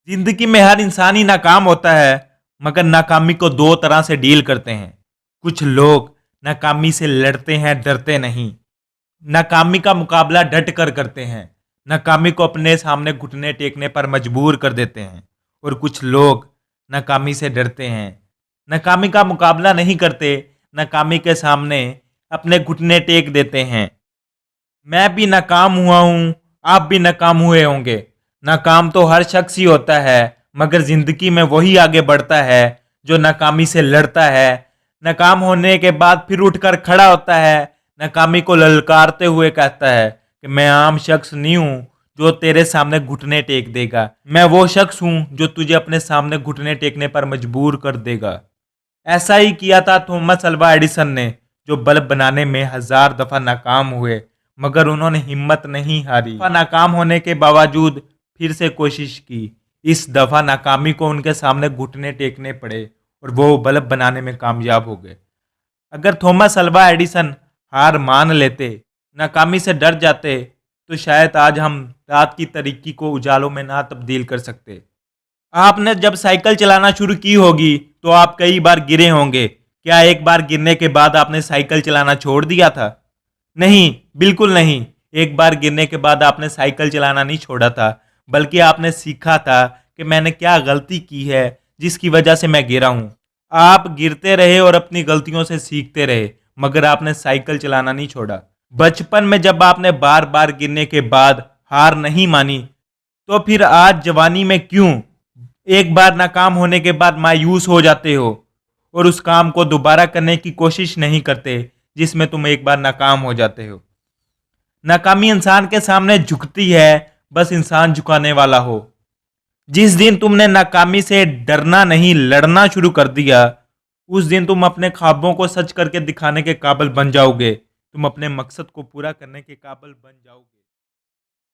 जिंदगी में हर इंसान ही नाकाम होता है, मगर नाकामी को दो तरह से डील करते हैं। कुछ लोग नाकामी से लड़ते हैं, डरते नहीं। नाकामी का मुकाबला डट कर करते हैं। नाकामी को अपने सामने घुटने टेकने पर मजबूर कर देते हैं। और कुछ लोग नाकामी से डरते हैं, नाकामी का मुकाबला नहीं करते, नाकामी के सामने अपने घुटने टेक देते हैं। मैं भी नाकाम हुआ हूं, आप भी नाकाम हुए होंगे। नाकाम तो हर शख्स ही होता है, मगर जिंदगी में वही आगे बढ़ता है जो नाकामी से लड़ता है। नाकाम होने के बाद फिर उठकर खड़ा होता है, नाकामी को ललकारते हुए कहता है कि मैं आम शख्स नहीं हूं जो तेरे सामने घुटने टेक देगा। मैं वो शख्स हूं जो तुझे अपने सामने घुटने टेकने पर मजबूर कर देगा। ऐसा ही किया था थॉमस अल्वा एडिसन ने, जो बल्ब बनाने में 1000 दफा नाकाम हुए, मगर उन्होंने हिम्मत नहीं हारी। नाकाम होने के बावजूद फिर से कोशिश की। इस दफा नाकामी को उनके सामने घुटने टेकने पड़े और वो बल्ब बनाने में कामयाब हो गए। अगर थॉमस अल्वा एडिसन हार मान लेते, नाकामी से डर जाते, तो शायद आज हम रात की तारीकी को उजालों में ना तब्दील कर सकते। आपने जब साइकिल चलाना शुरू की होगी तो आप कई बार गिरे होंगे। क्या एक बार गिरने के बाद आपने साइकिल चलाना छोड़ दिया था? नहीं, बिल्कुल नहीं। एक बार गिरने के बाद आपने साइकिल चलाना नहीं छोड़ा था, बल्कि आपने सीखा था कि मैंने क्या गलती की है जिसकी वजह से मैं गिरा हूं। आप गिरते रहे और अपनी गलतियों से सीखते रहे, मगर आपने साइकिल चलाना नहीं छोड़ा। बचपन में जब आपने बार बार गिरने के बाद हार नहीं मानी, तो फिर आज जवानी में क्यों एक बार नाकाम होने के बाद मायूस हो जाते हो और उस काम को दोबारा करने की कोशिश नहीं करते जिसमें तुम एक बार नाकाम हो जाते हो? नाकामी इंसान के सामने झुकती है, बस इंसान झुकाने वाला हो। जिस दिन तुमने नाकामी से डरना नहीं लड़ना शुरू कर दिया, उस दिन तुम अपने ख्वाबों को सच करके दिखाने के काबिल बन जाओगे। तुम अपने मकसद को पूरा करने के काबिल बन जाओगे।